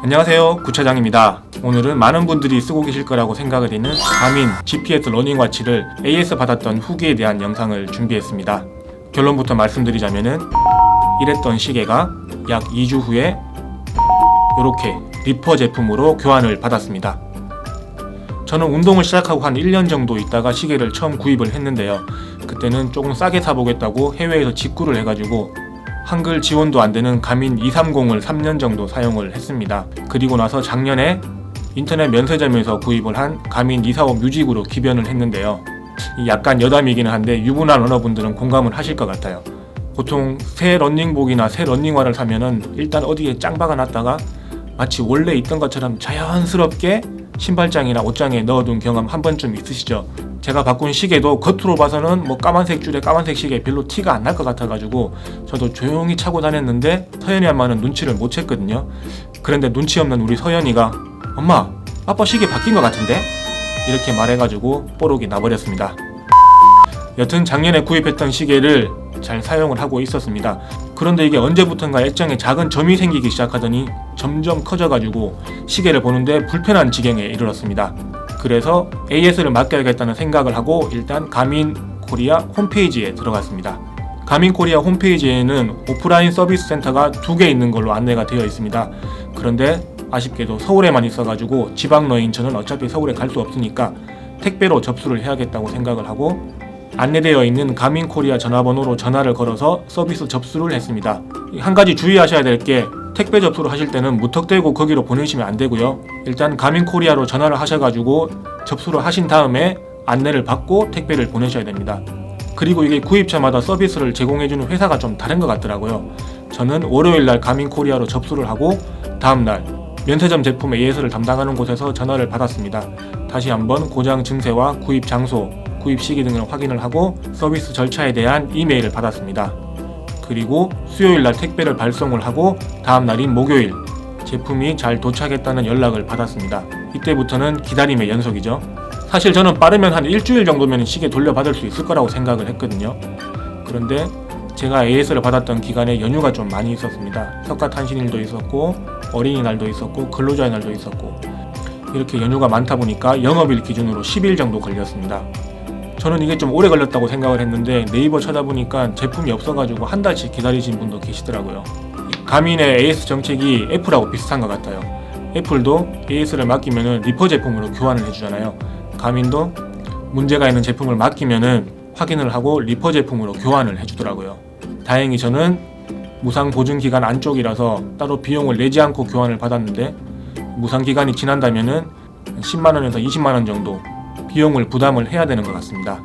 안녕하세요, 구차장입니다. 오늘은 많은 분들이 쓰고 계실 거라고 생각을 있는 가민 GPS 러닝워치를 AS 받았던 후기에 대한 영상을 준비했습니다. 결론부터 말씀드리자면은 이랬던 시계가 약 2주 후에 이렇게 리퍼 제품으로 교환을 받았습니다. 저는 운동을 시작하고 한 1년 정도 있다가 시계를 처음 구입을 했는데요. 그때는 조금 싸게 사보겠다고 해외에서 직구를 해가지고 한글 지원도 안 되는 가민 230을 3년 정도 사용을 했습니다. 그리고 나서 작년에 인터넷 면세점에서 구입을 한 가민 245 뮤직으로 기변을 했는데요. 약간 여담이기는 한데 유부남 러너분들은 공감을 하실 것 같아요. 보통 새 러닝복이나 새 러닝화를 사면은 일단 어디에 짱 박아놨다가 마치 원래 있던 것처럼 자연스럽게 신발장이나 옷장에 넣어둔 경험 한 번쯤 있으시죠? 제가 바꾼 시계도 겉으로 봐서는 까만색 줄에 까만색 시계 별로 티가 안 날 것 같아가지고 저도 조용히 차고 다녔는데 서연이 엄마는 눈치를 못 챘거든요. 그런데 눈치 없는 우리 서연이가 엄마, 아빠 시계 바뀐 것 같은데? 이렇게 말해가지고 뽀록이 나버렸습니다. 여튼 작년에 구입했던 시계를 잘 사용을 하고 있었습니다. 그런데 이게 언제부턴가 액정에 작은 점이 생기기 시작하더니 점점 커져가지고 시계를 보는데 불편한 지경에 이르렀습니다. 그래서 AS를 맡겨야겠다는 생각을 하고 일단 가민 코리아 홈페이지에 들어갔습니다. 가민 코리아 홈페이지에는 오프라인 서비스 센터가 2개 있는 걸로 안내가 되어 있습니다. 그런데 아쉽게도 서울에만 있어가지고 지방러인 저는 어차피 서울에 갈 수 없으니까 택배로 접수를 해야겠다고 생각을 하고 안내되어 있는 가민 코리아 전화번호로 전화를 걸어서 서비스 접수를 했습니다. 한 가지 주의하셔야 될 게 택배 접수를 하실 때는 무턱대고 거기로 보내시면 안 되고요. 일단 가민 코리아로 전화를 하셔가지고 접수를 하신 다음에 안내를 받고 택배를 보내셔야 됩니다. 그리고 이게 구입처마다 서비스를 제공해주는 회사가 좀 다른 것 같더라고요. 저는 월요일날 가민 코리아로 접수를 하고 다음날 면세점 제품 AS를 담당하는 곳에서 전화를 받았습니다. 다시 한번 고장 증세와 구입 장소, 구입 시기 등을 확인을 하고 서비스 절차에 대한 이메일을 받았습니다. 그리고 수요일날 택배를 발송을 하고 다음날인 목요일 제품이 잘 도착했다는 연락을 받았습니다. 이때부터는 기다림의 연속이죠. 사실 저는 빠르면 한 일주일 정도면 시계 돌려받을 수 있을 거라고 생각을 했거든요. 그런데 제가 AS를 받았던 기간에 연휴가 좀 많이 있었습니다. 석가탄신일도 있었고 어린이날도 있었고 근로자의 날도 있었고 이렇게 연휴가 많다 보니까 영업일 기준으로 10일 정도 걸렸습니다. 저는 이게 좀 오래 걸렸다고 생각을 했는데 네이버 찾아보니까 제품이 없어가지고 한 달씩 기다리신 분도 계시더라고요. 가민의 AS 정책이 애플하고 비슷한 것 같아요. 애플도 AS를 맡기면은 리퍼 제품으로 교환을 해주잖아요. 가민도 문제가 있는 제품을 맡기면은 확인을 하고 리퍼 제품으로 교환을 해주더라고요. 다행히 저는 무상 보증 기간 안쪽이라서 따로 비용을 내지 않고 교환을 받았는데 무상 기간이 지난다면은 10만원에서 20만원 정도 비용을 부담을 해야 되는 것 같습니다.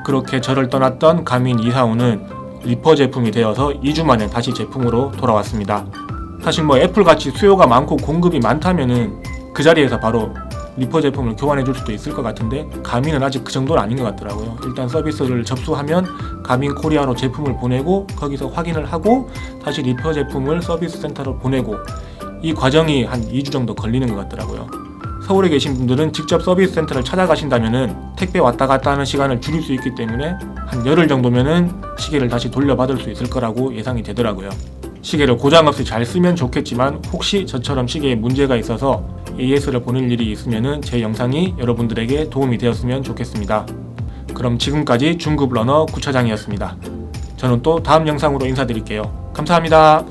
그렇게 저를 떠났던 가민 245는 리퍼 제품이 되어서 2주 만에 다시 제품으로 돌아왔습니다. 사실 애플같이 수요가 많고 공급이 많다면은 그 자리에서 바로 리퍼 제품을 교환해 줄 수도 있을 것 같은데 가민은 아직 그 정도는 아닌 것 같더라고요. 일단 서비스를 접수하면 가민 코리아로 제품을 보내고 거기서 확인을 하고 다시 리퍼 제품을 서비스 센터로 보내고 이 과정이 한 2주 정도 걸리는 것 같더라고요. 서울에 계신 분들은 직접 서비스 센터를 찾아가신다면은 택배 왔다 갔다 하는 시간을 줄일 수 있기 때문에 한 열흘 정도면은 시계를 다시 돌려받을 수 있을 거라고 예상이 되더라고요. 시계를 고장 없이 잘 쓰면 좋겠지만 혹시 저처럼 시계에 문제가 있어서 AS를 보낼 일이 있으면은 제 영상이 여러분들에게 도움이 되었으면 좋겠습니다. 그럼 지금까지 중급 러너 구차장이었습니다. 저는 또 다음 영상으로 인사드릴게요. 감사합니다.